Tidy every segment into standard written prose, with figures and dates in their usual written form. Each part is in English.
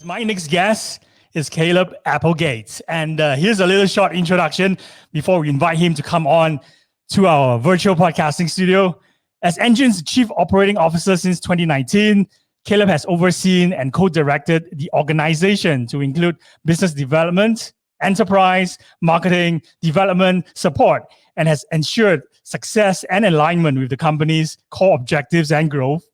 My next guest is Caleb Applegate. And here's a little short introduction before we invite him to come on to our virtual podcasting studio. As Enjin's Chief Operating Officer since 2019, Caleb has overseen and co-directed the organization to include business development, enterprise, marketing, development, support, and has ensured success and alignment with the company's core objectives and growth.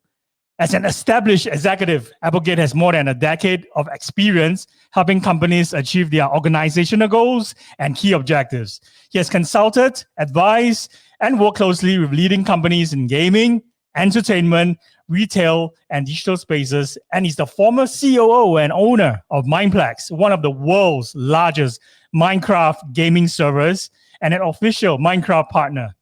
As an established executive, Applegate has more than a decade of experience helping companies achieve their organizational goals and key objectives. He has consulted, advised, and worked closely with leading companies in gaming, entertainment, retail, and digital spaces, and he's the former COO and owner of Mineplex, one of the world's largest Minecraft gaming servers and an official Minecraft partner.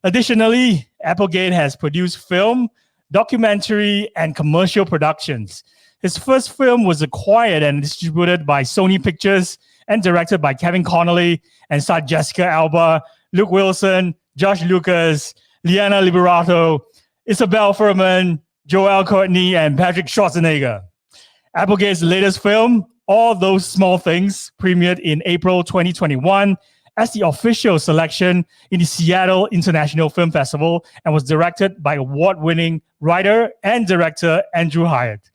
Additionally, Applegate has produced film, documentary, and commercial productions. His first film was acquired and distributed by Sony Pictures and directed by Kevin Connolly and starred Jessica Alba, Luke Wilson, Josh Lucas, Liana Liberato, Isabel Furman, Joel Courtney, and Patrick Schwarzenegger. Applegate's latest film, All Those Small Things, premiered in April 2021 as the official selection in the Seattle International Film Festival and was directed by award-winning writer and director Andrew Hyatt.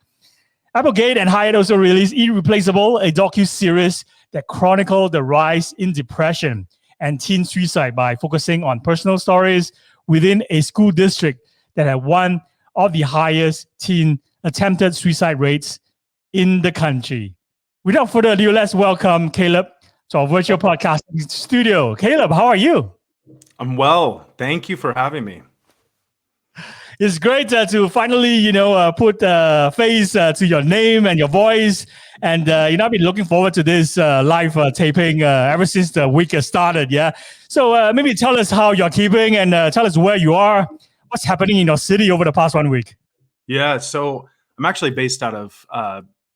Applegate and Hyatt also released Irreplaceable, a docu-series that chronicled the rise in depression and teen suicide by focusing on personal stories within a school district that had one of the highest teen attempted suicide rates in the country. Without further ado, let's welcome Caleb to our virtual podcasting studio. Caleb, how are you? I'm well. Thank you for having me. It's great to finally, put a face to your name and your voice. And, I've been looking forward to this live taping ever since the week started. Yeah. So maybe tell us how you're keeping and tell us where you are. What's happening in your city over the past 1 week? Yeah. So I'm actually based out of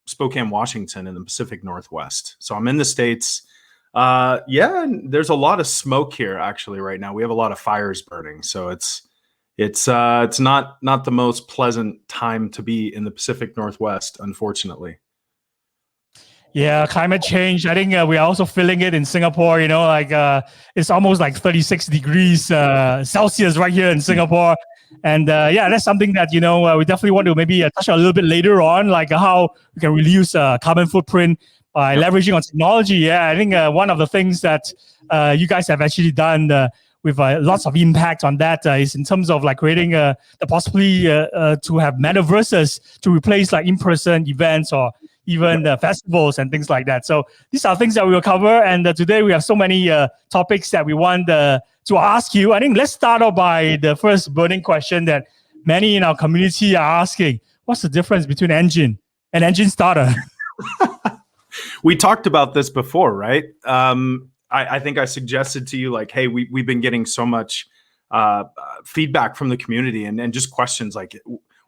Spokane, Washington in the Pacific Northwest. So I'm in the States. There's a lot of smoke here actually right now. We have a lot of fires burning. So it's not the most pleasant time to be in the Pacific Northwest, unfortunately. Yeah, climate change. I think we are also feeling it in Singapore. It's almost like 36 degrees Celsius right here in Singapore. And that's something that, we definitely want to maybe touch on a little bit later on, like how we can reduce carbon footprint by leveraging on technology. Yeah, I think one of the things that you guys have actually done with lots of impact on that is in terms of like creating the possibility to have metaverses to replace like in-person events or even festivals and things like that. So these are things that we will cover. And today we have so many topics that we want to ask you. I think let's start off by the first burning question that many in our community are asking. What's the difference between Enjin and ENJINSTARTER? We talked about this before, right? I think I suggested to you like, hey, we've been getting so much feedback from the community and just questions like,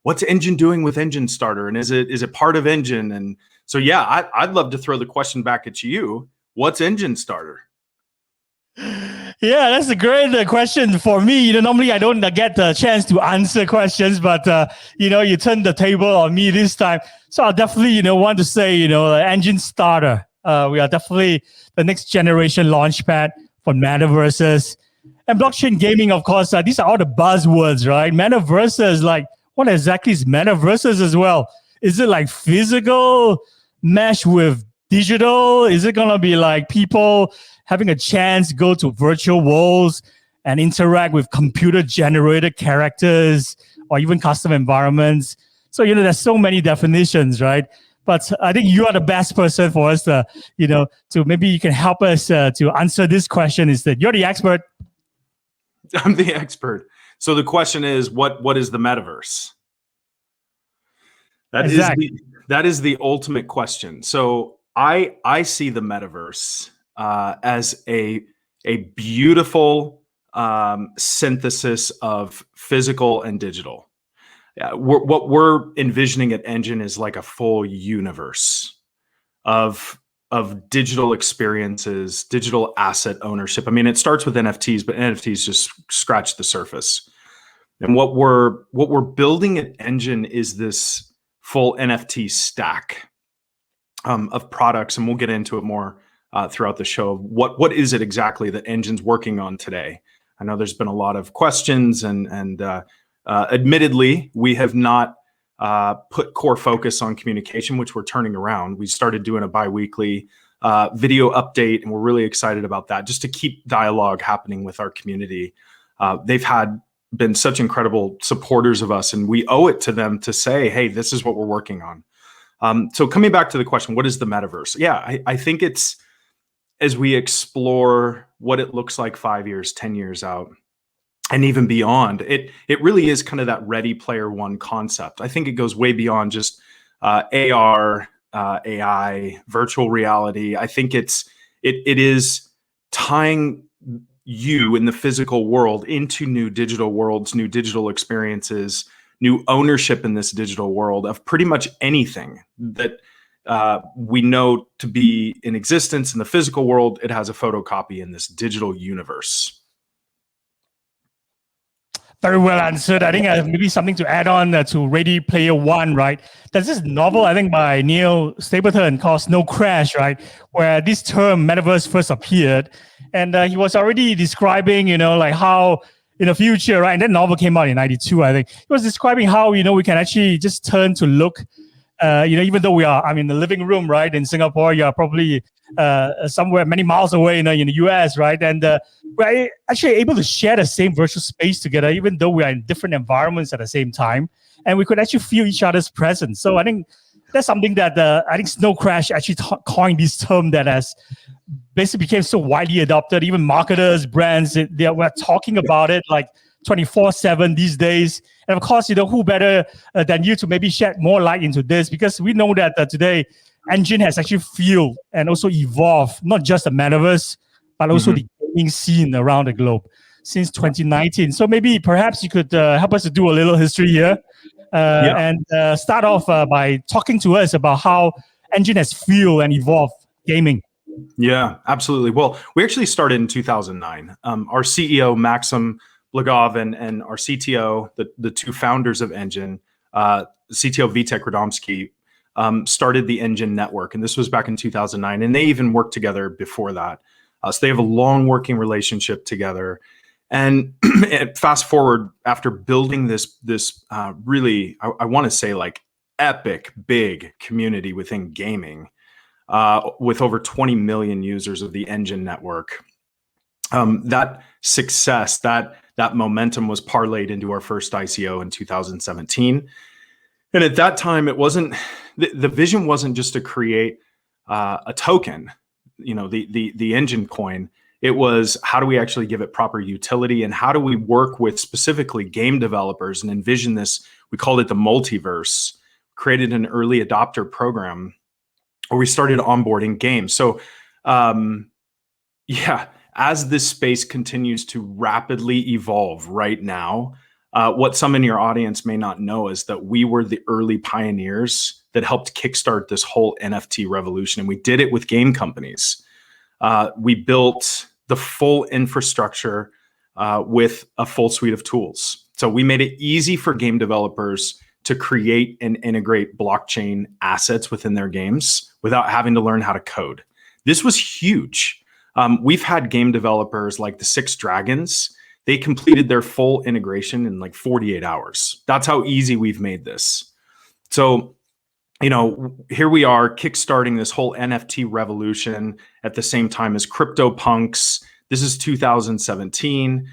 what's Enjin doing with ENJINSTARTER? And is it part of Enjin? And so, yeah, I'd love to throw the question back at you. What's ENJINSTARTER? Yeah, that's a great question for me. Normally I don't get the chance to answer questions, but you turn the table on me this time. So I definitely, want to say, ENJINSTARTER. We are definitely the next generation launchpad for metaverses and blockchain gaming. Of course, these are all the buzzwords, right? Metaverses, like what exactly is metaverses as well? Is it like physical mesh with digital? Is it gonna be like people having a chance to go to virtual worlds and interact with computer-generated characters or even custom environments? So, there's so many definitions, right? But I think you are the best person for us to, to maybe you can help us to answer this question. Is that you're the expert? I'm the expert. So the question is, what is the metaverse? That is the ultimate question. So I see the metaverse as a beautiful synthesis of physical and digital. What we're envisioning at Enjin is like a full universe of digital experiences, digital asset ownership. I mean, it starts with NFTs, but NFTs just scratch the surface. And what we're building at Enjin is this full NFT stack. of products, and we'll get into it more throughout the show. What is it exactly that Enjin's working on today? I know there's been a lot of questions, and admittedly, we have not put core focus on communication, which we're turning around. We started doing a bi-weekly video update, and we're really excited about that, just to keep dialogue happening with our community. They've been such incredible supporters of us, and we owe it to them to say, hey, this is what we're working on. So coming back to the question, what is the metaverse? Yeah, I think it's, as we explore what it looks like 5 years, 10 years out, and even beyond, it really is kind of that Ready Player One concept. I think it goes way beyond just AR, AI, virtual reality. I think it is tying you in the physical world into new digital worlds, new digital experiences, new ownership in this digital world of pretty much anything that we know to be in existence in the physical world. It has a photocopy in this digital universe. Very well answered. I think maybe something to add on to Ready Player One, right? There's this novel, I think, by Neil Stapleton called Snow Crash, right? Where this term metaverse first appeared. And he was already describing, like how in the future, right? And that novel came out in 92, I think. He was describing how, we can actually just turn to look, even though I'm in the living room, right? In Singapore, you're probably somewhere many miles away in the US, right? And we're actually able to share the same virtual space together, even though we are in different environments at the same time. And we could actually feel each other's presence. So I think that's something that I think Snow Crash actually coined this term that has basically became so widely adopted. Even marketers, brands, they were talking about it like 24/7 these days. And of course, who better than you to maybe shed more light into this, because we know that today Enjin has actually fueled and also evolved not just the metaverse, but also the gaming scene around the globe since 2019. So maybe perhaps you could help us to do a little history here and start off by talking to us about how Enjin has fueled and evolved gaming. Yeah, absolutely. Well, we actually started in 2009. Our CEO, Maxim Blagov, and our CTO, the two founders of Enjin, CTO Vitek Radomski, started the Enjin network. And this was back in 2009. And they even worked together before that. So they have a long working relationship together. And fast forward, after building this really, I want to say like epic, big community within gaming, with over 20 million users of the Enjin network. That success, that momentum was parlayed into our first ICO in 2017. And at that time, it wasn't, the vision wasn't just to create a token, the Enjin coin. It was, how do we actually give it proper utility, and how do we work with specifically game developers and envision this? We called it the multiverse, created an early adopter program where we started onboarding games. So as this space continues to rapidly evolve right now, what some in your audience may not know is that we were the early pioneers that helped kickstart this whole NFT revolution. And we did it with game companies. We built the full infrastructure with a full suite of tools. So we made it easy for game developers to create and integrate blockchain assets within their games without having to learn how to code. This was huge. We've had game developers like the Six Dragons. They completed their full integration in like 48 hours. That's how easy we've made this. So, here we are kickstarting this whole NFT revolution at the same time as CryptoPunks. This is 2017.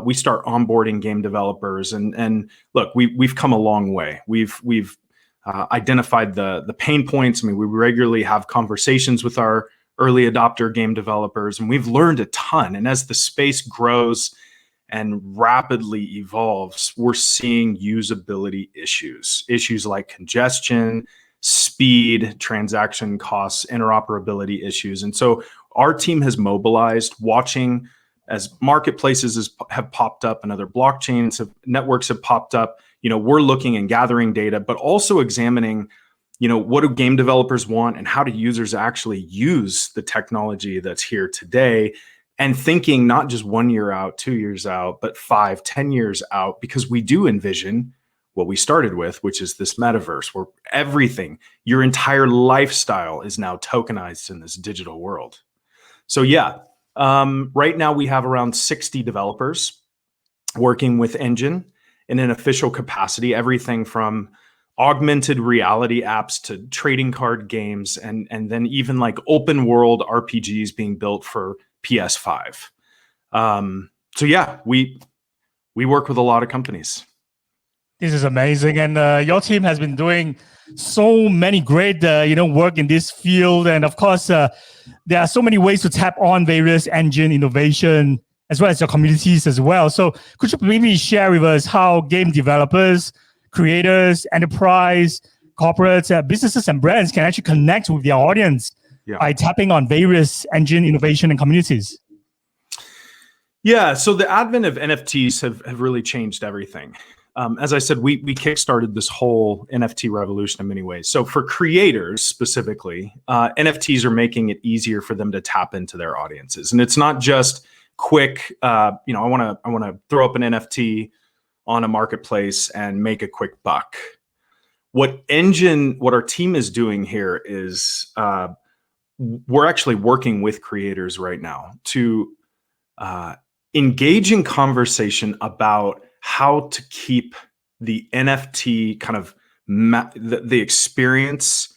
We start onboarding game developers, and look, we've come a long way. We've identified the pain points. I mean, we regularly have conversations with our early adopter game developers, and we've learned a ton. And as the space grows and rapidly evolves, we're seeing usability issues like congestion, speed, transaction costs, interoperability issues. And so our team has mobilized, watching as marketplaces have popped up and other networks have popped up. We're looking and gathering data, but also examining, what do game developers want and how do users actually use the technology that's here today, and thinking not just 1 year out, 2 years out, but 5, 10 years out, because we do envision what we started with, which is this metaverse where everything, your entire lifestyle is now tokenized in this digital world. So yeah, right now we have around 60 developers working with Enjin in an official capacity, everything from augmented reality apps to trading card games, and then even like open world RPGs being built for PS5. So yeah, we work with a lot of companies. This is amazing, and your team has been doing so many great, work in this field. And of course, there are so many ways to tap on various Enjin innovation as well as your communities as well. So, could you maybe share with us how game developers, creators, enterprise, corporates, businesses, and brands can actually connect with their audience by tapping on various Enjin innovation and communities? Yeah, so the advent of NFTs have really changed everything. As I said, we kickstarted this whole NFT revolution in many ways. So for creators specifically, NFTs are making it easier for them to tap into their audiences, and it's not just quick. I want to throw up an NFT on a marketplace and make a quick buck. What our team is doing here is we're actually working with creators right now to engage in conversation about how to keep the NFT kind of the experience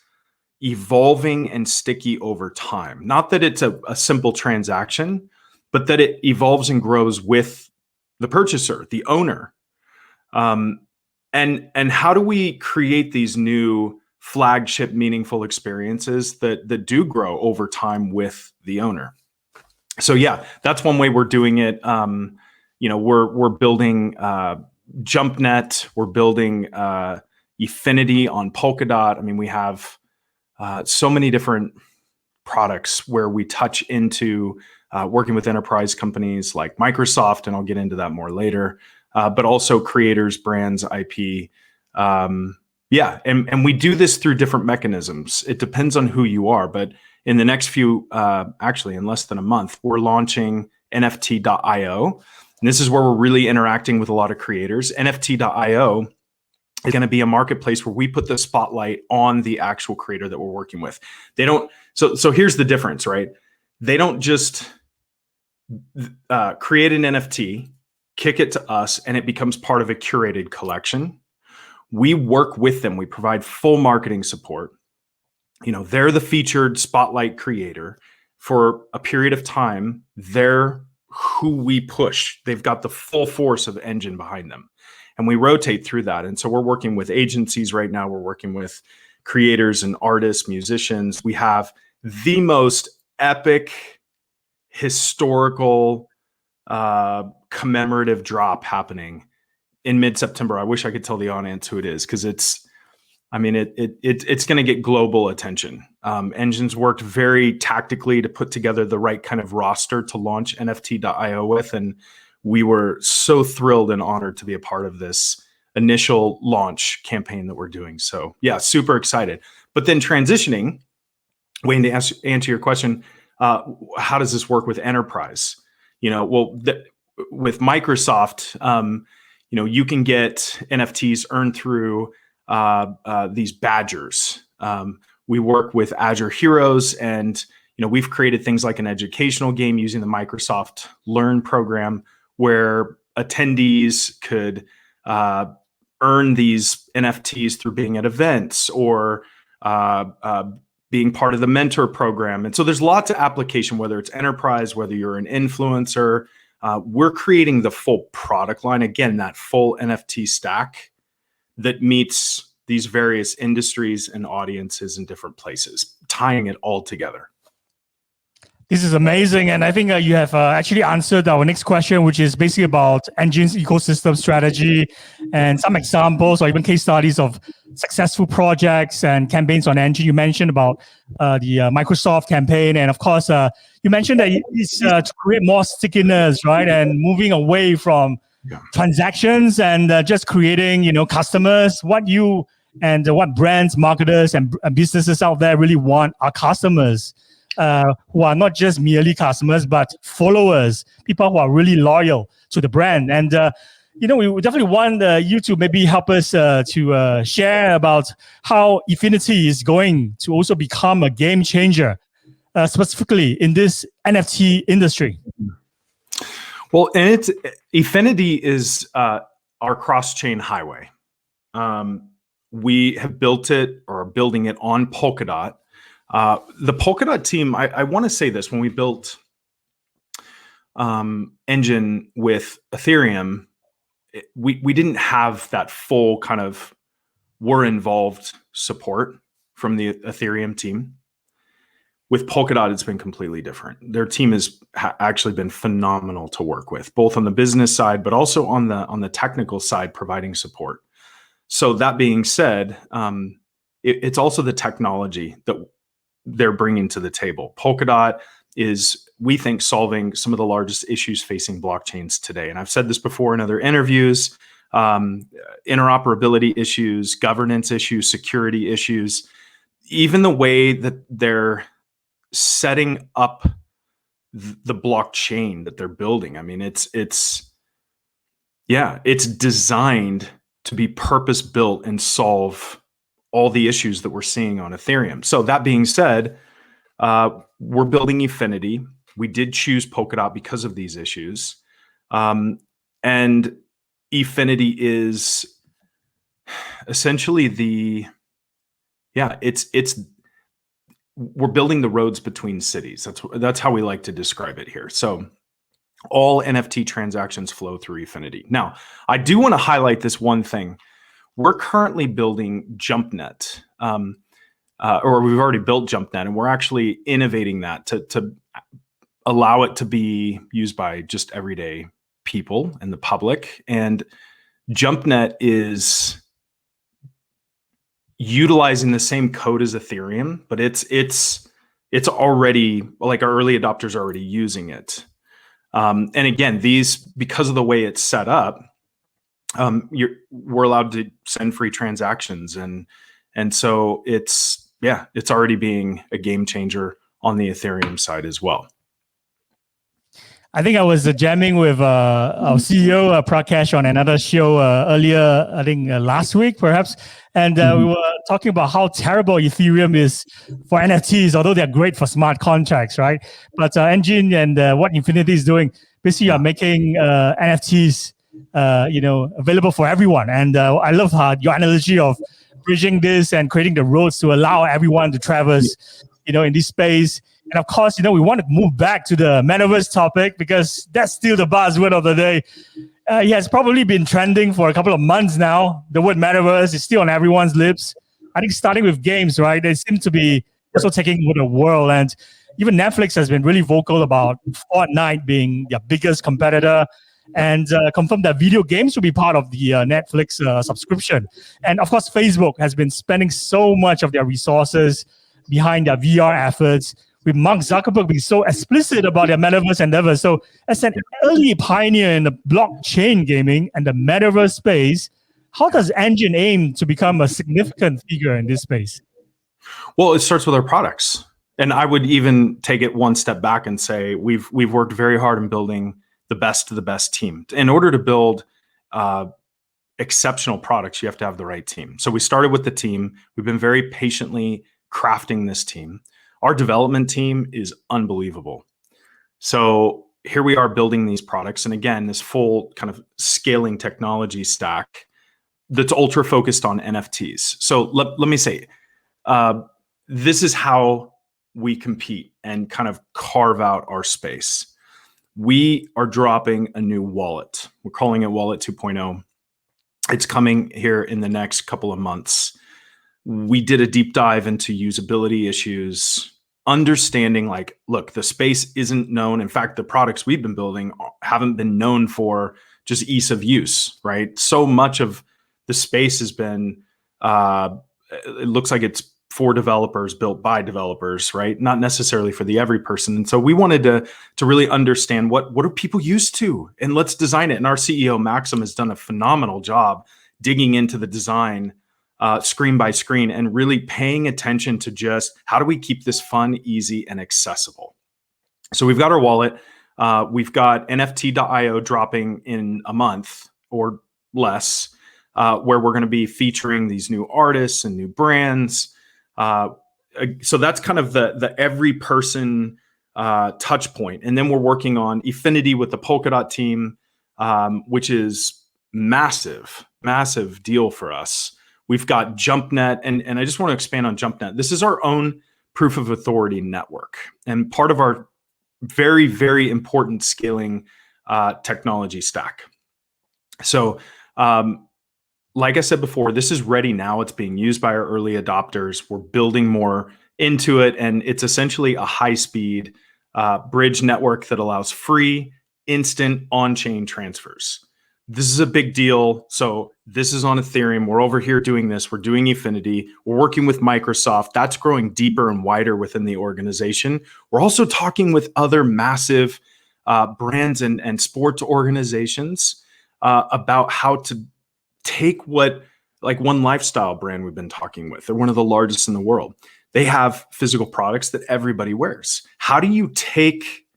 evolving and sticky over time. Not that it's a simple transaction, but that it evolves and grows with the purchaser, the owner. And how do we create these new flagship meaningful experiences that do grow over time with the owner? So yeah, that's one way we're doing it. We're building JumpNet, we're building Efinity on Polkadot. I mean, we have so many different products where we touch into working with enterprise companies like Microsoft, and I'll get into that more later, but also creators, brands, IP. And we do this through different mechanisms. It depends on who you are, but in the next few, actually in less than a month, we're launching NFT.io. And this is where we're really interacting with a lot of creators. NFT.io is going to be a marketplace where we put the spotlight on the actual creator that we're working with. They don't. So here's the difference, right? They don't just create an NFT, kick it to us, and it becomes part of a curated collection. We work with them. We provide full marketing support. They're the featured spotlight creator for a period of time. They're who we push. They've got the full force of Enjin behind them, and we rotate through that. And so we're working with agencies right now. We're working with creators and artists, musicians. We have the most epic, historical, commemorative drop happening in mid-September. I wish I could tell the audience who it is, because it's going to get global attention. Enjin's worked very tactically to put together the right kind of roster to launch NFT.io with, and we were so thrilled and honored to be a part of this initial launch campaign that we're doing. So yeah, super excited. But then transitioning, Wayne, to answer your question, how does this work with enterprise? With Microsoft, you can get NFTs earned through these badgers. We work with Azure Heroes, and we've created things like an educational game using the Microsoft Learn program, where attendees could earn these NFTs through being at events or being part of the mentor program. And so there's lots of application, whether it's enterprise, whether you're an influencer. We're creating the full product line, again, that full NFT stack that meets these various industries and audiences in different places, tying it all together. This is amazing. And I think you have actually answered our next question, which is basically about Enjin's ecosystem strategy and some examples or even case studies of successful projects and campaigns on Enjin. You mentioned about the Microsoft campaign. And of course, you mentioned that it's to create more stickiness, right? And moving away from transactions and just creating, customers. What you and what brands, marketers, and businesses out there really want are customers. Who are not just merely customers, but followers, people who are really loyal to the brand. And we definitely want you to maybe help us to share about how Efinity is going to also become a game changer, specifically in this NFT industry. Well, and Efinity is our cross-chain highway. We have built it or are building it on Polkadot. The Polkadot team, I want to say this, when we built Enjin with Ethereum, we didn't have that full kind of we're involved support from the Ethereum team. With Polkadot, it's been completely different. Their team has actually been phenomenal to work with, both on the business side, but also on the technical side, providing support. So that being said, it's also the technology that they're bringing to the table. Polkadot is, we think, solving some of the largest issues facing blockchains today. And I've said this before in other interviews, interoperability issues, governance issues, security issues, even the way that they're setting up the blockchain that they're building. I mean, it's designed to be purpose built and solve all the issues that we're seeing on Ethereum. So that being said, we're building Efinity. We did choose Polkadot because of these issues. And Efinity is essentially we're building the roads between cities. That's how we like to describe it here. So all NFT transactions flow through Efinity. Now, I do want to highlight this one thing. We're currently building JumpNet, or we've already built JumpNet, and we're actually innovating that to allow it to be used by just everyday people and the public. And JumpNet is utilizing the same code as Ethereum, but it's already, like, our early adopters are already using it. And again, because of the way it's set up, we're allowed to send free transactions, and so it's already being a game changer on the Ethereum side as well. I think I was jamming with our CEO, Prakash, on another show earlier, I think last week, perhaps. And we were talking about how terrible Ethereum is for NFTs, although they're great for smart contracts, right? But Enjin and what Efinity is doing, basically are making NFTs available for everyone. And I love your analogy of bridging this and creating the roads to allow everyone to traverse, in this space. And of course, we want to move back to the Metaverse topic because that's still the buzzword of the day. It's probably been trending for a couple of months now. The word Metaverse is still on everyone's lips. I think starting with games, right? They seem to be also taking over the world. And even Netflix has been really vocal about Fortnite being their biggest competitor, and confirmed that video games will be part of the Netflix subscription. And of course, Facebook has been spending so much of their resources behind their VR efforts, with Mark Zuckerberg being so explicit about their Metaverse endeavor. So as an early pioneer in the blockchain gaming and the Metaverse space, how does Enjin aim to become a significant figure in this space? Well, it starts with our products. And I would even take it one step back and say we've worked very hard in building the best of the best team. In order to build exceptional products, you have to have the right team. So we started with the team. We've been very patiently crafting this team. Our development team is unbelievable. So here we are building these products. And again, this full kind of scaling technology stack that's ultra focused on NFTs. So let me say, this is how we compete and kind of carve out our space. We are dropping a new wallet. We're calling it Wallet 2.0. It's coming here in the next couple of months. We did a deep dive into usability issues, understanding look, the space isn't known. In fact, the products we've been building haven't been known for just ease of use, right? So much of the space has been, it looks like it's for developers, built by developers, right? Not necessarily for the every person. And so we wanted to really understand what are people used to, and let's design it. And our CEO, Maxim, has done a phenomenal job digging into the design screen by screen and really paying attention to just how do we keep this fun, easy, and accessible. So we've got our wallet. We've got NFT.io dropping in a month. or less, where we're going to be featuring these new artists and new brands. So that's kind of the every person touch point. And then we're working on Affinity with the Polkadot team, which is massive deal for us. We've got JumpNet, and I just want to expand on JumpNet. This is our own proof of authority network, and part of our very, very important scaling technology stack. So, like I said before, this is ready now. It's being used by our early adopters. We're building more into it, and it's essentially a high-speed bridge network that allows free, instant on-chain transfers. This is a big deal. So this is on Ethereum. We're over here doing this. We're doing Affinity. We're working with Microsoft. That's growing deeper and wider within the organization. We're also talking with other massive brands and sports organizations about how to take what, like One Lifestyle brand we've been talking with. They're one of the largest in the world. They have physical products that everybody wears. How do you take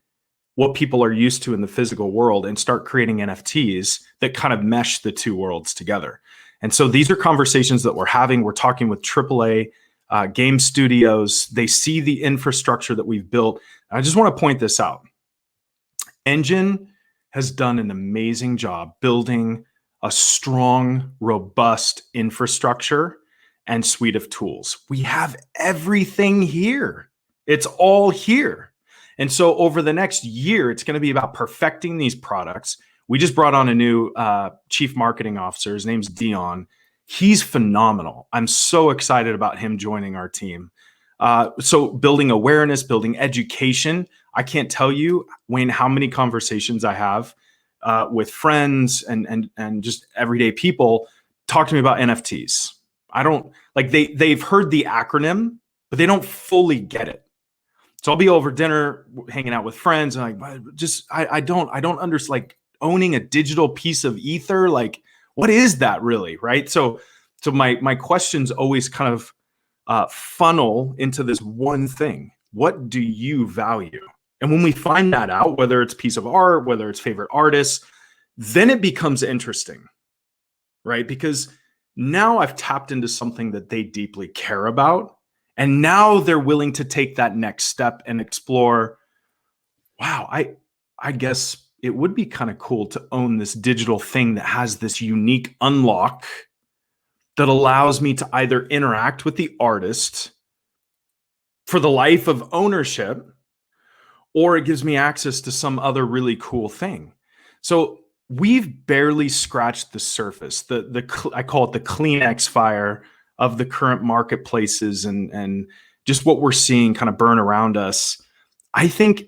what people are used to in the physical world and start creating NFTs that kind of mesh the two worlds together? And so these are conversations that we're having. We're talking with AAA game studios. They see the infrastructure that we've built. And I just want to point this out. Enjin has done an amazing job building a strong, robust infrastructure and suite of tools. We have everything here. It's all here. And so over the next year, it's going to be about perfecting these products. We just brought on a new chief marketing officer. His name's Dion. He's phenomenal. I'm so excited about him joining our team. So building awareness, building education. I can't tell you, Wayne, how many conversations I have with friends and just everyday people talk to me about NFTs. I don't like they've heard the acronym, but they don't fully get it. So I'll be over dinner, hanging out with friends, and I don't understand, like, owning a digital piece of ether. Like, what is that really, right? So my questions always kind of funnel into this one thing: what do you value? And when we find that out, whether it's a piece of art, whether it's favorite artists, then it becomes interesting, right? Because now I've tapped into something that they deeply care about. And now they're willing to take that next step and explore, wow, I guess it would be kind of cool to own this digital thing that has this unique unlock that allows me to either interact with the artist for the life of ownership, or it gives me access to some other really cool thing. So we've barely scratched the surface. I call it the Kleenex fire of the current marketplaces and just what we're seeing kind of burn around us. I think,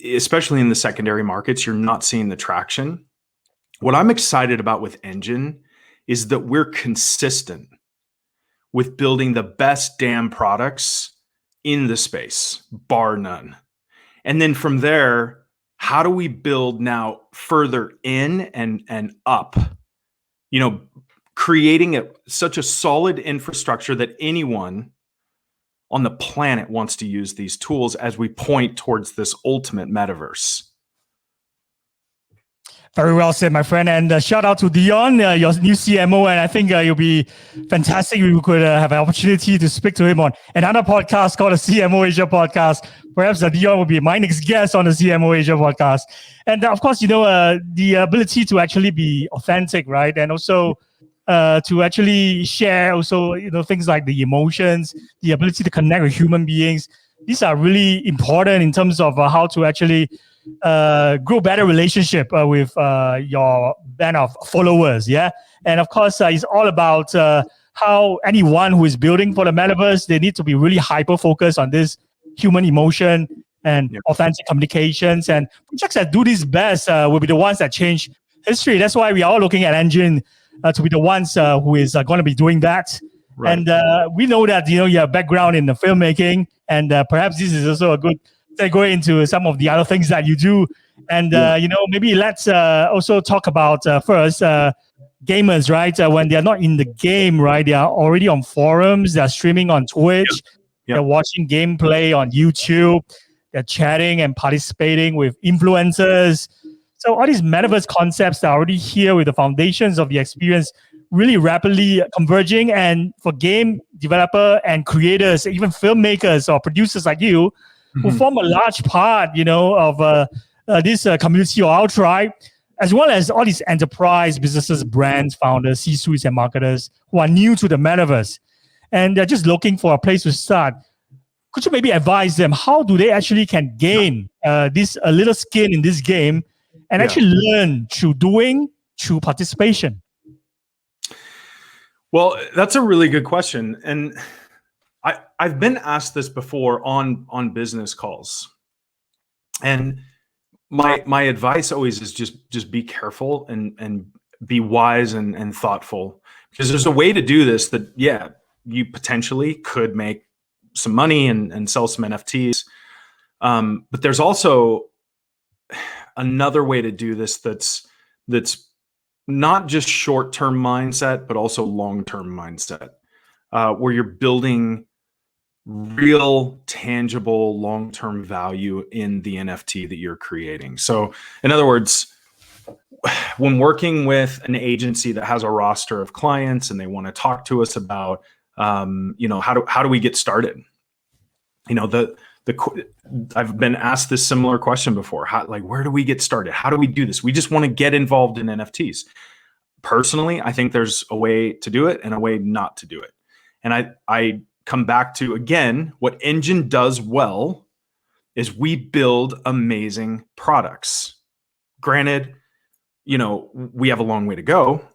especially in the secondary markets, you're not seeing the traction. What I'm excited about with Enjin is that we're consistent with building the best damn products in the space, bar none. And then from there, how do we build now further in and up? You know, creating such a solid infrastructure that anyone on the planet wants to use these tools as we point towards this ultimate metaverse. Very well said, my friend. And shout out to Dion, your new CMO. And I think it'll be fantastic if we could have an opportunity to speak to him on another podcast called the CMO Asia podcast. Perhaps Dion will be my next guest on the CMO Asia podcast. And of course, the ability to actually be authentic, right? And also to actually share also, things like the emotions, the ability to connect with human beings. These are really important in terms of how to actually grow better relationship with your band of followers. Yeah. And of course, it's all about how anyone who is building for the metaverse, they need to be really hyper focused on this human emotion and authentic communications. And projects that do this best will be the ones that change history. That's why we are all looking at Enjin to be the ones who is going to be doing that. Right. And we know that, you have background in the filmmaking, and perhaps this is also a good segue into some of the other things that you do. And, maybe let's also talk about first gamers, right? When they're not in the game, right? They are already on forums, they're streaming on Twitch, they're watching gameplay on YouTube, they're chatting and participating with influencers. So all these metaverse concepts are already here with the foundations of the experience really rapidly converging. And for game developer and creators, even filmmakers or producers like you, who form a large part, of this community or our tribe, as well as all these enterprise businesses, brands, founders, C-suites, and marketers who are new to the metaverse, and they're just looking for a place to start. Could you maybe advise them how do they actually can gain this a little skin in this game and actually learn through doing, through participation? Well, that's a really good question, and I've been asked this before on business calls, and my advice always is just be careful and be wise and thoughtful, because there's a way to do this that you potentially could make some money and sell some NFTs, but there's also another way to do this that's not just short-term mindset, but also long-term mindset, where you're building real, tangible, long-term value in the NFT that you're creating. So in other words, when working with an agency that has a roster of clients and they want to talk to us about, how do we get started? I've been asked this similar question before. Where do we get started? How do we do this? We just want to get involved in NFTs. Personally, I think there's a way to do it and a way not to do it. And I come back to, again, what Enjin does well is we build amazing products. Granted, we have a long way to go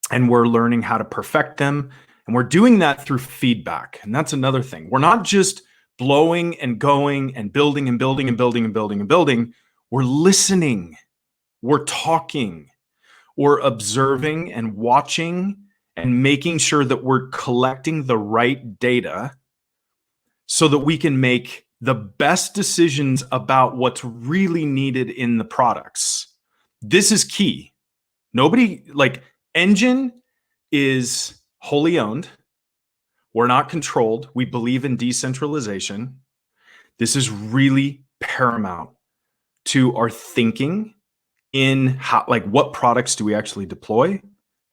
and we're learning how to perfect them. And we're doing that through feedback. And that's another thing. We're not just blowing and going and building and building and building and building and building. We're listening. We're talking. We're observing and watching and making sure that we're collecting the right data so that we can make the best decisions about what's really needed in the products. This is key. Enjin is wholly owned. We're not controlled. We believe in decentralization. This is really paramount to our thinking in what products do we actually deploy?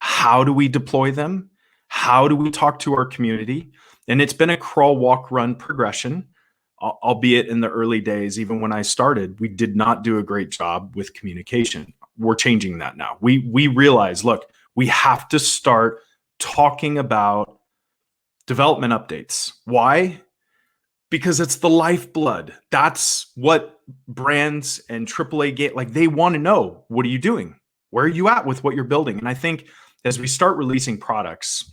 How do we deploy them? How do we talk to our community? And it's been a crawl, walk, run progression, albeit in the early days. Even when I started, we did not do a great job with communication. We're changing that now. We realize, look, we have to start talking about development updates. Why? Because it's the lifeblood. That's what brands and AAA game, they want to know, what are you doing? Where are you at with what you're building? And I think as we start releasing products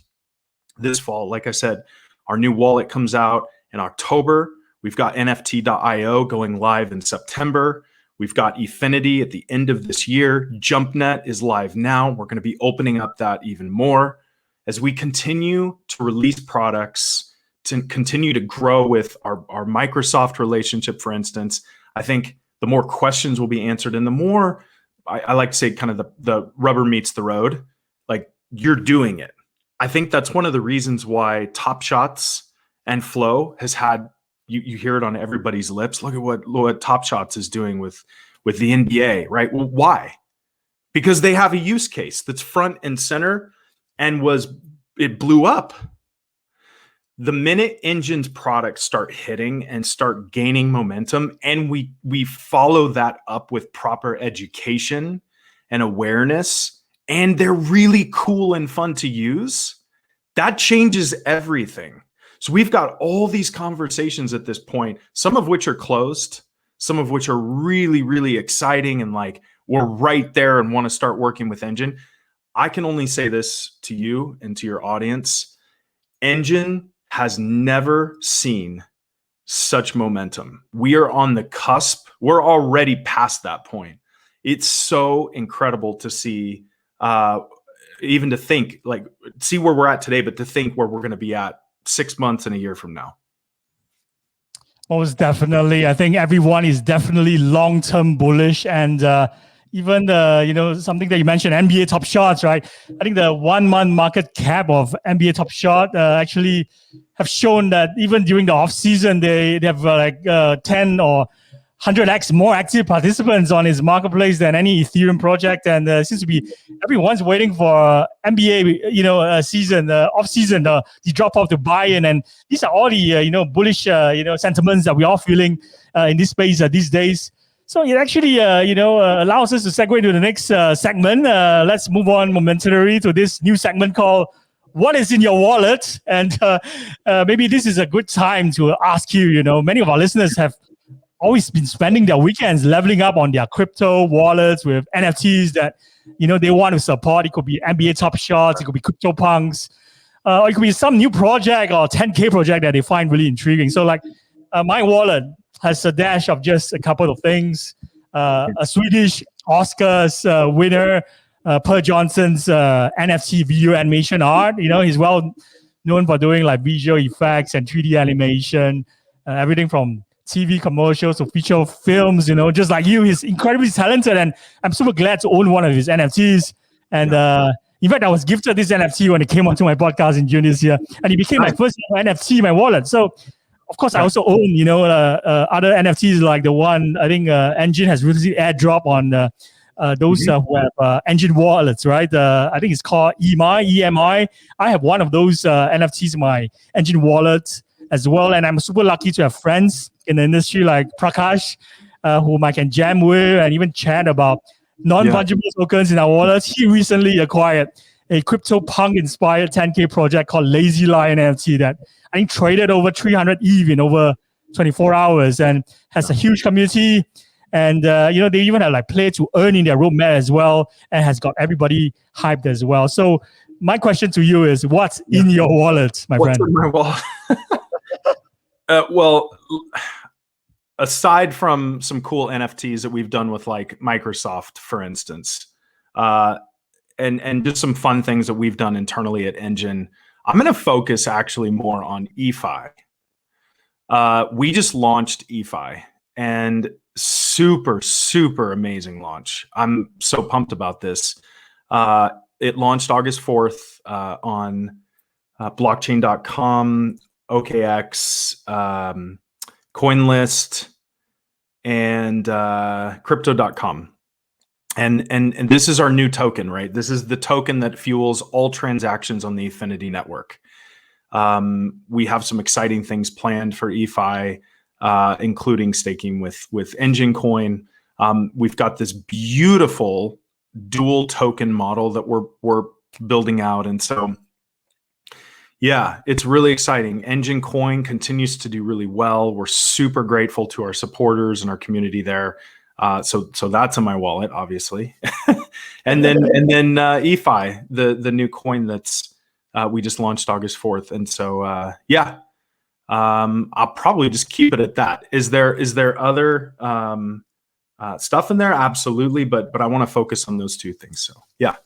this fall, like I said, our new wallet comes out in October. We've got NFT.io going live in September. We've got Efinity at the end of this year. JumpNet is live now. We're going to be opening up that even more. As we continue to release products, to continue to grow with our Microsoft relationship, for instance, I think the more questions will be answered and the more, I like to say, kind of the rubber meets the road, you're doing it. I think that's one of the reasons why Top Shots and Flow has had, you hear it on everybody's lips. Look at what Top Shots is doing with the NBA, right? Well, why? Because they have a use case that's front and center and it blew up. The minute Enjin's products start hitting and start gaining momentum, and we follow that up with proper education and awareness, and they're really cool and fun to use, that changes everything. So we've got all these conversations at this point, some of which are closed, some of which are really, really exciting, and we're right there and want to start working with Enjin. I can only say this to you and to your audience. Enjin has never seen such momentum. We are on the cusp. We're already past that point. It's so incredible to see, even to think, see where we're at today, but to think where we're going to be at 6 months and a year from now. Most definitely. I think everyone is definitely long-term bullish, and even something that you mentioned, NBA Top Shots, right? I think the 1 month market cap of NBA Top Shot actually have shown that even during the off season, they have 10 or 100x more active participants on his marketplace than any Ethereum project, and seems to be everyone's waiting for NBA, season, off season, the drop off to buy in, and these are all the bullish sentiments that we are feeling in this space these days. So it actually allows us to segue into the next segment. Let's move on momentarily to this new segment called "What is in your wallet?" And maybe this is a good time to ask you. Many of our listeners have always been spending their weekends leveling up on their crypto wallets with NFTs that they want to support. It could be NBA Top Shots, it could be CryptoPunks, or it could be some new project or 10K project that they find really intriguing. So like my wallet has a dash of just a couple of things. A Swedish Oscars winner, Per Johnson's NFT video animation art. He's well known for doing like visual effects and 3D animation, everything from TV commercials to feature films, just like you. He's incredibly talented, and I'm super glad to own one of his NFTs. And in fact, I was gifted this NFT when it came onto my podcast in June this year, and it became my first NFT in my wallet. So, of course, I also own, other NFTs like the one I think Enjin has recently airdrop on those who have Enjin wallets, right? I think it's called EMI. I have one of those NFTs in my Enjin wallet as well, and I'm super lucky to have friends in the industry like Prakash, whom I can jam with and even chat about non-fungible tokens in our wallets. He recently acquired a CryptoPunk inspired 10K project called Lazy Lion NFT that I think traded over 300 ETH in over 24 hours and has a huge community. And they even have like play to earn in their roadmap as well, and has got everybody hyped as well. So my question to you is, what's in your wallet, my friend? What's in my wallet? Well, aside from some cool NFTs that we've done with like Microsoft, for instance, and just some fun things that we've done internally at Enjin, I'm going to focus actually more on EFI. We just launched EFI, and super, super amazing launch. I'm so pumped about this. It launched August 4th on blockchain.com, OKX, CoinList, and crypto.com. And this is our new token, right? This is the token that fuels all transactions on the Affinity network. We have some exciting things planned for EFI, including staking with Enjin Coin. We've got this beautiful dual token model that we're building out, and so yeah, it's really exciting. Enjin Coin continues to do really well. We're super grateful to our supporters and our community there. So that's in my wallet, obviously. and then EFI, the new coin that's we just launched August 4th. And so I'll probably just keep it at that. Is there other stuff in there? Absolutely, but I want to focus on those two things. So yeah.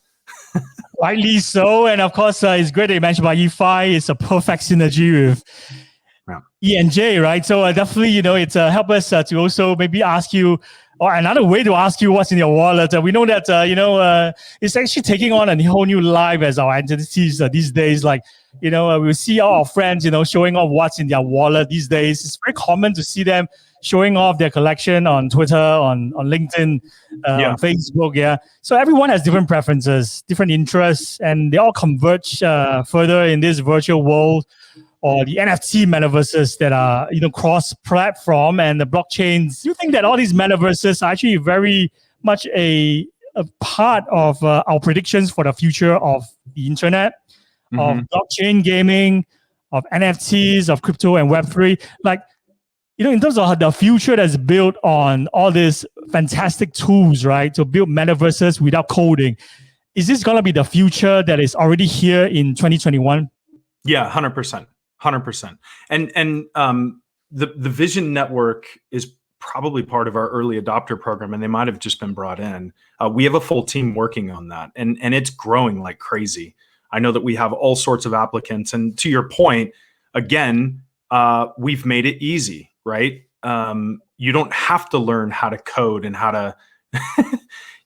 Rightly so, and of course, it's great that you mentioned about EFI. It's a perfect synergy with ENJ, right? So definitely, it's help us to also maybe ask you, or another way to ask you what's in your wallet. We know that it's actually taking on a whole new life as our entities these days. Like we see all our friends showing off what's in their wallet these days. It's very common to see them showing off their collection on Twitter, on LinkedIn, on Facebook. Yeah. So everyone has different preferences, different interests, and they all converge further in this virtual world or the NFT metaverses that are cross-platform and the blockchains. Do you think that all these metaverses are actually very much a part of our predictions for the future of the internet, of blockchain gaming, of NFTs, of crypto and Web3? Like, in terms of the future that's built on all these fantastic tools, right, to build metaverses without coding, is this going to be the future that is already here in 2021? Yeah, 100%. 100%. And the Vision Network is probably part of our early adopter program, and they might have just been brought in. We have a full team working on that, and it's growing like crazy. I know that we have all sorts of applicants, and to your point, again, we've made it easy, right? You don't have to learn how to code and how to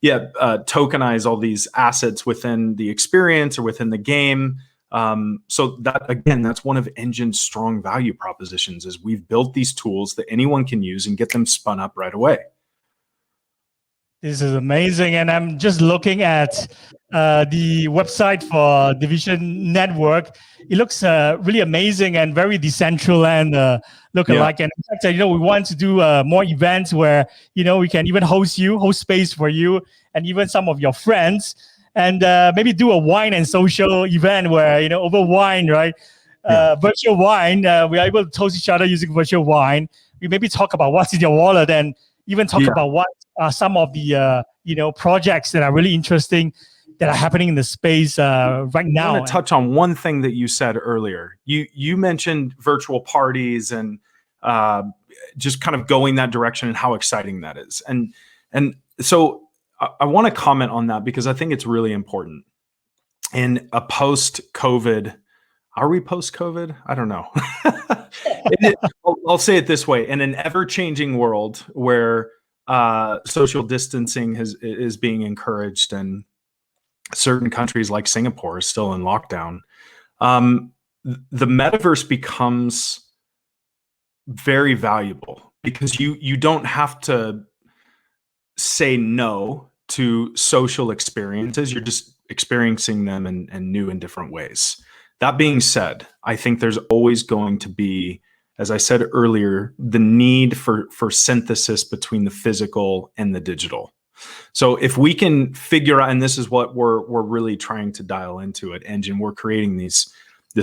tokenize all these assets within the experience or within the game. So that, again, that's one of Enjin's strong value propositions, is we've built these tools that anyone can use and get them spun up right away. This is amazing. And I'm just looking at the website for Division Network. It looks really amazing and very decentral and look-alike. And in fact, we want to do more events where, we can even host space for you and even some of your friends, and maybe do a wine and social event where, over wine, right? Virtual wine, we're able to toast each other using virtual wine. We maybe talk about what's in your wallet and even talk about what are some of the projects that are really interesting that are happening in the space right now. I want to touch on one thing that you said earlier. You mentioned virtual parties and just kind of going that direction and how exciting that is. And so I want to comment on that because I think it's really important. In a post-COVID, are we post-COVID? I don't know. I'll say it this way: in an ever-changing world where social distancing is being encouraged, and certain countries like Singapore are still in lockdown, the metaverse becomes very valuable because you don't have to say no to social experiences. You're just experiencing them in new and different ways. That being said, I think there's always going to be, as I said earlier, the need for synthesis between the physical and the digital. So if we can figure out, and this is what we're really trying to dial into at Enjin, we're creating this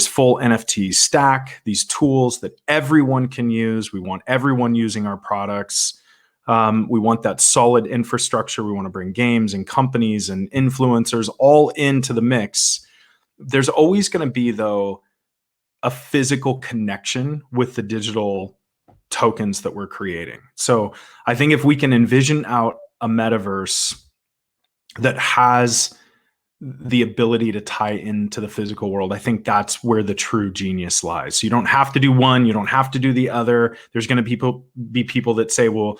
full NFT stack, these tools that everyone can use. We want everyone using our products. We want that solid infrastructure. We want to bring games and companies and influencers all into the mix. There's always going to be, though, a physical connection with the digital tokens that we're creating. So I think if we can envision out a metaverse that has the ability to tie into the physical world, I think that's where the true genius lies. So you don't have to do one, you don't have to do the other. There's going to be people that say, well,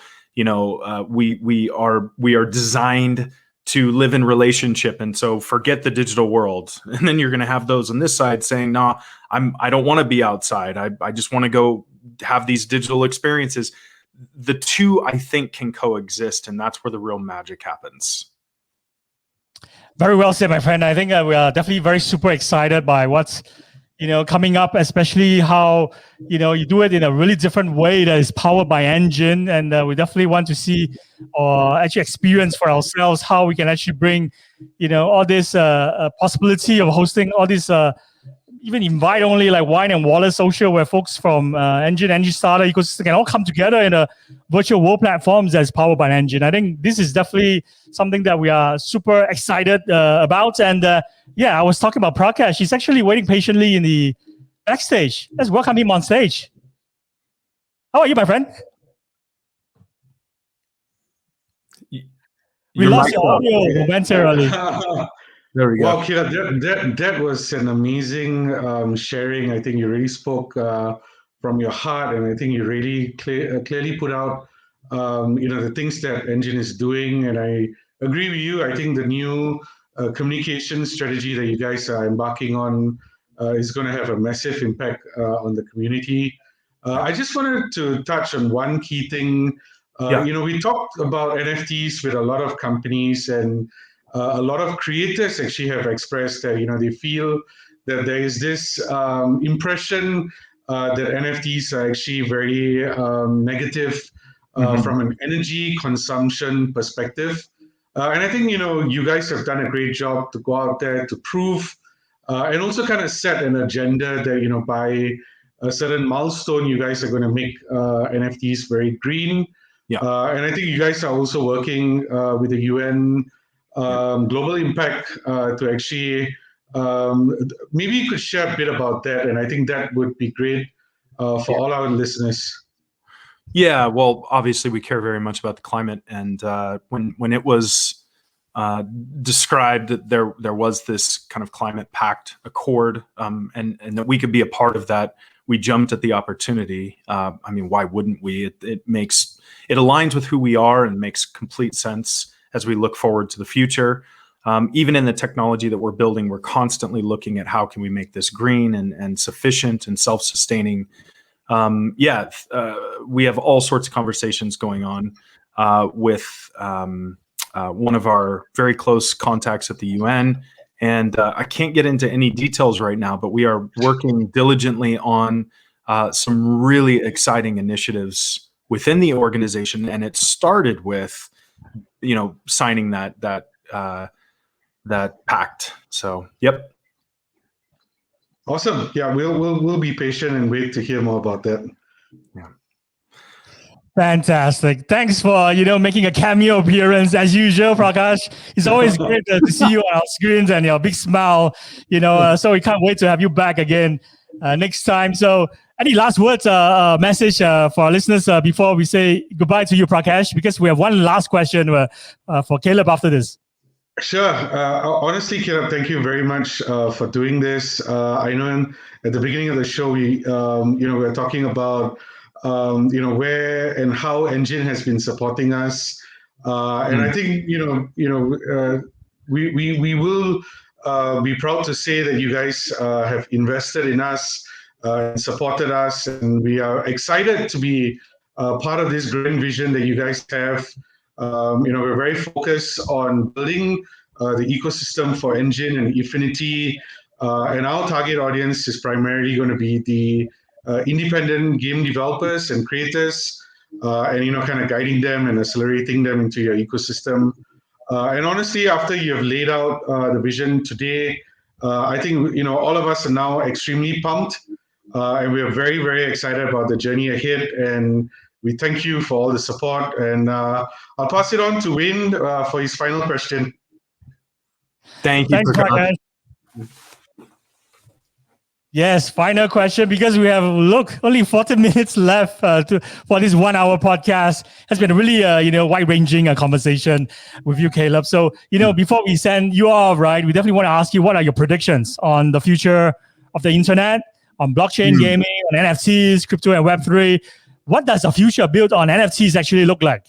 we are designed to live in relationship, and so forget the digital world. And then you're going to have those on this side saying, no, I don't want to be outside. I just want to go have these digital experiences. The two, I think, can coexist, and that's where the real magic happens. Very well said, my friend. I think we are definitely very super excited by what's coming up, especially how you do it in a really different way that is powered by Enjin, and we definitely want to see or actually experience for ourselves how we can actually bring all this possibility of hosting all this even invite only like wine and wallet social, where folks from ENJINSTARTER ecosystem can all come together in a virtual world platforms that's powered by Enjin. I think this is definitely something that we are super excited about. And I was talking about Prakash. He's actually waiting patiently in the backstage. Let's welcome him on stage. How are you, my friend? We lost your audio momentarily. There we go. Well, Kira, that was an amazing sharing. I think you really spoke from your heart, and I think you really clearly put out, the things that Enjin is doing. And I agree with you. I think the new communication strategy that you guys are embarking on is going to have a massive impact on the community. I just wanted to touch on one key thing. We talked about NFTs with a lot of companies, and a lot of creators actually have expressed that they feel that there is this impression that NFTs are actually very negative from an energy consumption perspective. And I think you guys have done a great job to go out there to prove and also kind of set an agenda that by a certain milestone you guys are going to make NFTs very green. And I think you guys are also working with the UN Global Impact to actually maybe you could share a bit about that, and I think that would be great for all our listeners. Yeah, well, obviously we care very much about the climate, and when it was described that there was this kind of climate pact accord, and that we could be a part of that, we jumped at the opportunity. I mean, why wouldn't we? It aligns with who we are and makes complete sense as we look forward to the future. even in the technology that we're building, we're constantly looking at how can we make this green and sufficient and self-sustaining. We have all sorts of conversations going on with one of our very close contacts at the UN. And I can't get into any details right now, but we are working diligently on some really exciting initiatives within the organization. And it started with, signing that pact. So, yep. Awesome. Yeah, we'll be patient and wait to hear more about that. Yeah. Fantastic. Thanks for, making a cameo appearance as usual, Prakash. It's always great to see you on our screens and your big smile, so we can't wait to have you back again next time. So any last words, message for our listeners before we say goodbye to you, Prakash, because we have one last question for Caleb after this. Sure. Honestly, Caleb, thank you very much for doing this. I know at the beginning of the show, we were talking about where and how Enjin has been supporting us, and I think we will be proud to say that you guys have invested in us and supported us, and we are excited to be part of this grand vision that you guys have. We're very focused on building the ecosystem for Enjin and Efinity, and our target audience is primarily going to be the independent game developers and creators, and kind of guiding them and accelerating them into your ecosystem. And honestly, after you have laid out the vision today, I think all of us are now extremely pumped, and we are very, very excited about the journey ahead. And we thank you for all the support. And I'll pass it on to Wayne for his final question. Thank you. Thanks, Prakash. Yes, final question, because we have only 40 minutes left for this 1 hour podcast. It's been a really wide-ranging conversation with you, Caleb. So before we send you off, right, we definitely want to ask you, what are your predictions on the future of the internet, on blockchain gaming, on NFTs, crypto, and Web3? What does a future built on NFTs actually look like?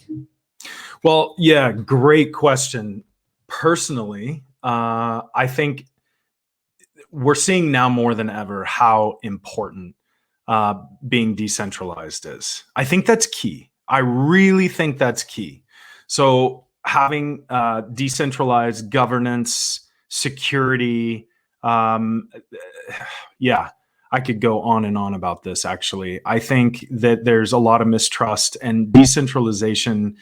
Well, yeah, great question. Personally, I think we're seeing now more than ever how important being decentralized is. I think that's key. I really think that's key. So having decentralized governance, security, I could go on and on about this, actually. I think that there's a lot of mistrust, and decentralization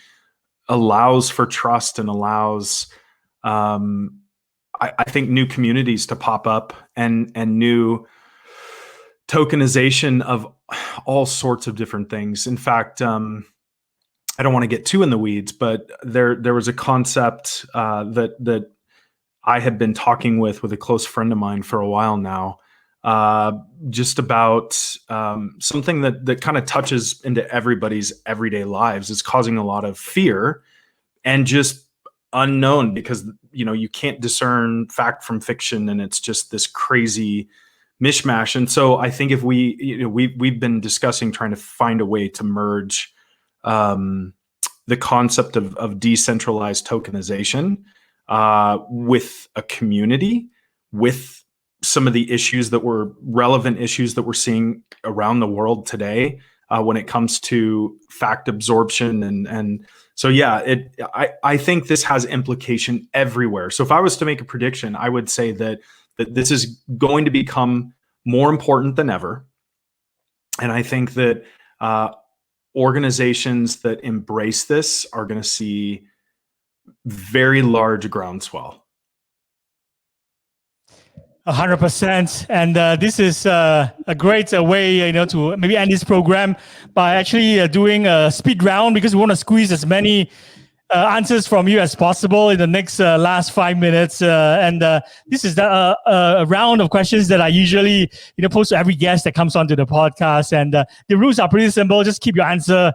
allows for trust and allows I think new communities to pop up and new tokenization of all sorts of different things. In fact, I don't want to get too in the weeds, but there was a concept that I had been talking with a close friend of mine for a while now, just about something that kind of touches into everybody's everyday lives. It's causing a lot of fear and just unknown, because you can't discern fact from fiction, and it's just this crazy mishmash. And so I think if we've been discussing trying to find a way to merge the concept of decentralized tokenization with a community, with some of the issues relevant issues that we're seeing around the world today when it comes to fact absorption. And so, yeah, I think this has implication everywhere. So if I was to make a prediction, I would say that this is going to become more important than ever. And I think that organizations that embrace this are going to see very large groundswell. 100%. And this is a great way, to maybe end this program by actually doing a speed round, because we want to squeeze as many answers from you as possible in the next last 5 minutes. And this is a round of questions that I usually, pose to every guest that comes onto the podcast. And the rules are pretty simple. Just keep your answer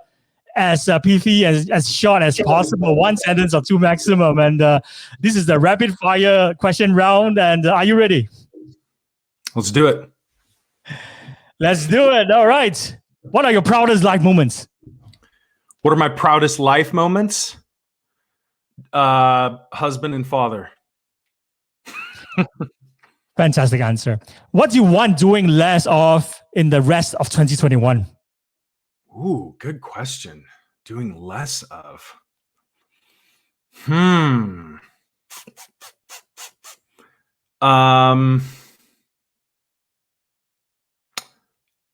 as pithy, as short as possible, 1 sentence or 2 maximum. And this is the rapid fire question round. And are you ready? Let's do it. Let's do it. All right. What are your proudest life moments? What are my proudest life moments? Husband and father. Fantastic answer. What do you want doing less of in the rest of 2021? Ooh, good question. Doing less of. Um,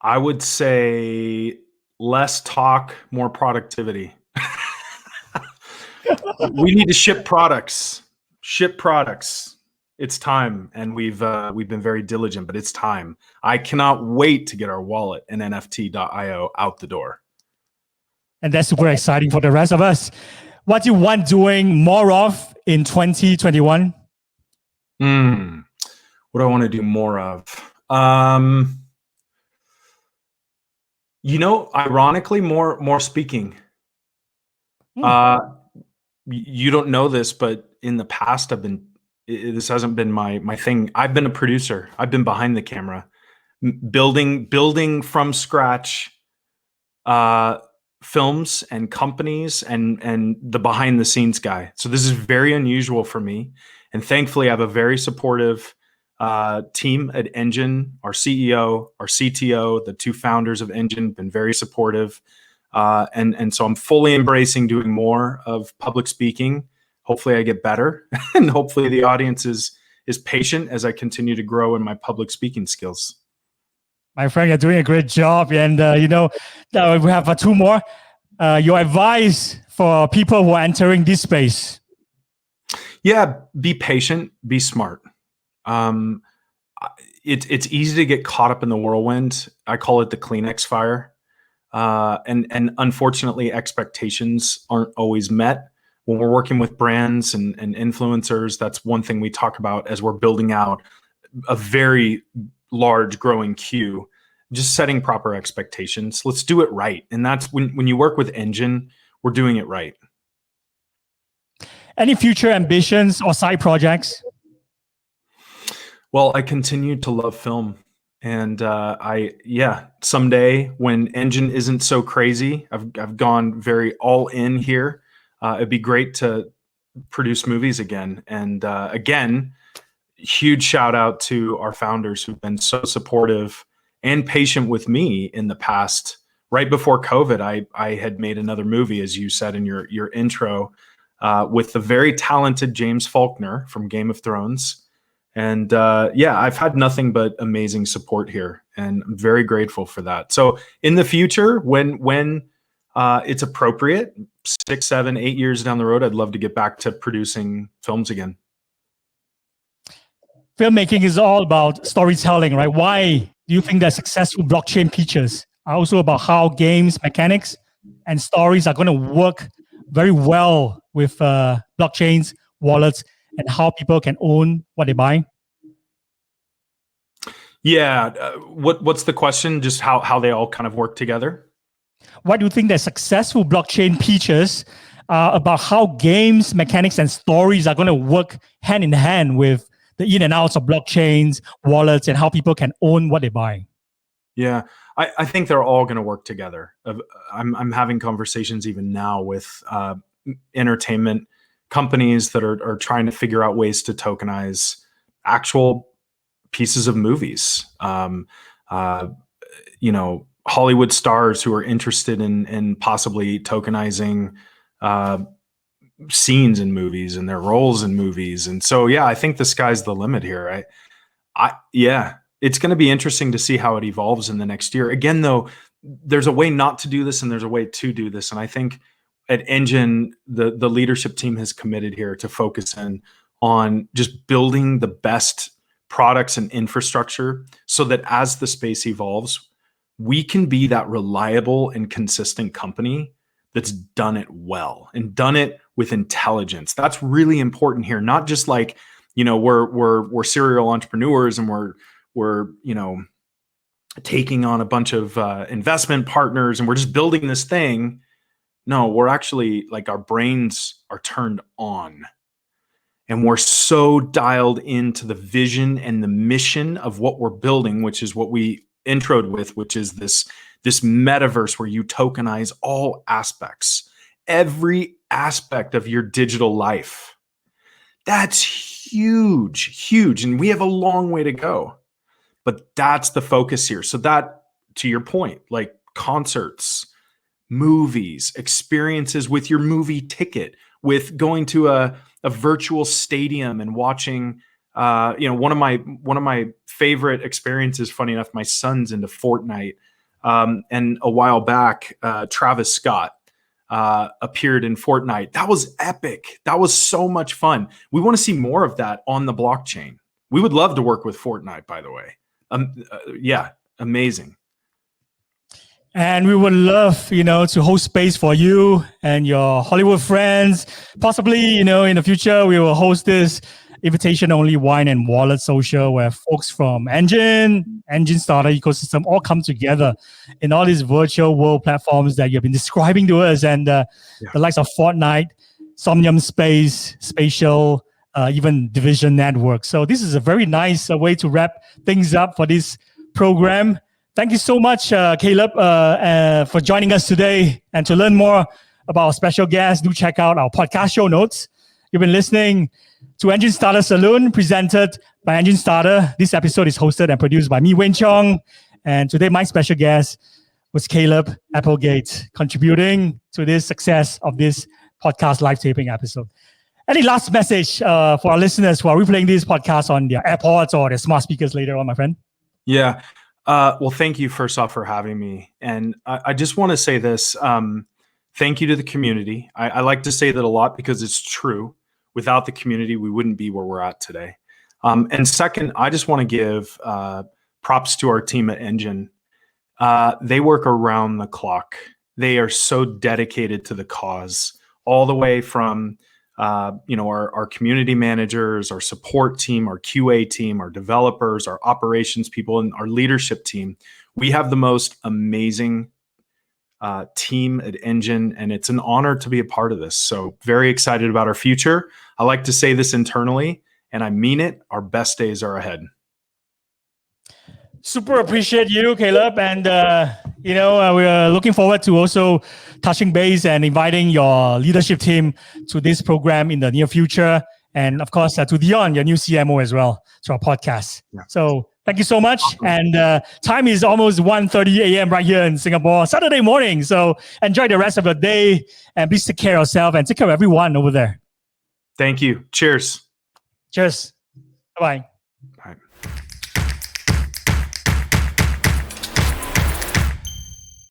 I would say less talk, more productivity. We need to ship products. Ship products. It's time, and we've been very diligent, but it's time. I cannot wait to get our wallet and NFT.io out the door. And that's super exciting for the rest of us. What do you want doing more of in 2021? What do I want to do more of? Ironically, more speaking. You don't know this, but in the past, this hasn't been my thing. I've been a producer. I've been behind the camera, building from scratch films and companies and the behind the scenes guy. So this is very unusual for me. And thankfully, I have a very supportive team at Enjin. Our CEO, our CTO, the two founders of Enjin, been very supportive. And so I'm fully embracing doing more of public speaking. Hopefully I get better, and hopefully the audience is patient as I continue to grow in my public speaking skills. My friend, you're doing a great job. And, we have two more. Your advice for people who are entering this space. Yeah, be patient, be smart. It's easy to get caught up in the whirlwind. I call it the Kleenex fire. And unfortunately, expectations aren't always met. When we're working with brands and influencers, that's one thing we talk about as we're building out a very large growing queue, just setting proper expectations. Let's do it right. And that's when you work with Enjin, we're doing it right. Any future ambitions or side projects? Well, I continue to love film. And someday when Enjin isn't so crazy, I've gone very all in here. It'd be great to produce movies again. And again, huge shout out to our founders who've been so supportive and patient with me in the past. Right before COVID, I had made another movie, as you said in your intro, with the very talented James Faulkner from Game of Thrones. And I've had nothing but amazing support here, and I'm very grateful for that. So in the future, when it's appropriate, 6, 7, 8 years down the road, I'd love to get back to producing films again. Filmmaking is all about storytelling, right? Why do you think that successful blockchain features are also about how games, mechanics, and stories are going to work very well with blockchains, wallets, and how people can own what they buy? Yeah. What's the question? Just how they all kind of work together? Why do you think that successful blockchain features are about how games, mechanics, and stories are going to work hand in hand with the in and outs of blockchains, wallets, and how people can own what they buy? Yeah, I think they're all going to work together. I'm having conversations even now with entertainment companies that are trying to figure out ways to tokenize actual pieces of movies. Hollywood stars who are interested in possibly tokenizing scenes in movies and their roles in movies. And so, yeah, I think the sky's the limit here. It's going to be interesting to see how it evolves in the next year. Again, though, there's a way not to do this and there's a way to do this. And I think at Enjin, the leadership team has committed here to focus in on just building the best products and infrastructure so that as the space evolves, we can be that reliable and consistent company that's done it well and done it with intelligence. That's really important here. Not just like, we're serial entrepreneurs and we're taking on a bunch of investment partners and we're just building this thing. No, we're actually like our brains are turned on. And we're so dialed into the vision and the mission of what we're building, which is what we introed with, which is this metaverse where you tokenize all aspects, every aspect of your digital life. That's huge, and we have a long way to go. But that's the focus here. So that, to your point, like concerts, movies, experiences with your movie ticket, with going to a virtual stadium and watching. One of my favorite experiences. Funny enough, my son's into Fortnite, and a while back, Travis Scott appeared in Fortnite. That was epic. That was so much fun. We want to see more of that on the blockchain. We would love to work with Fortnite, by the way. Yeah, amazing. And we would love, to host space for you and your Hollywood friends. Possibly, in the future, we will host this invitation-only wine and wallet social where folks from Enjin Starter ecosystem all come together in all these virtual world platforms that you've been describing to us, and the likes of Fortnite, Somnium Space, Spatial, even Division Network. So this is a very nice way to wrap things up for this program. Thank you so much, Caleb, for joining us today. And to learn more about our special guest, do check out our podcast show notes. You've been listening to ENJINSTARTER Saloon, presented by ENJINSTARTER. This episode is hosted and produced by me, Wayne Cheong. And today, my special guest was Caleb Applegate, contributing to this success of this podcast live taping episode. Any last message for our listeners who are replaying this podcast on their AirPods or their smart speakers later on, my friend? Yeah. Well, thank you first off for having me. And I just want to say this. Thank you to the community. I like to say that a lot because it's true. Without the community, we wouldn't be where we're at today. And second, I just want to give props to our team at Enjin. They work around the clock. They are so dedicated to the cause, all the way from our community managers, our support team, our QA team, our developers, our operations people, and our leadership team. We have the most amazing team at Enjin, and it's an honor to be a part of this. So very excited about our future. I like to say this internally, and I mean it. Our best days are ahead. Super appreciate you, Caleb. And, we're looking forward to also touching base and inviting your leadership team to this program in the near future. And of course, to Dion, your new CMO as well, to our podcast. Yeah. So thank you so much. And time is almost 1:30 a.m. right here in Singapore, Saturday morning. So enjoy the rest of your day, and please take care of yourself and take care of everyone over there. Thank you. Cheers. Cheers. Bye-bye. Bye.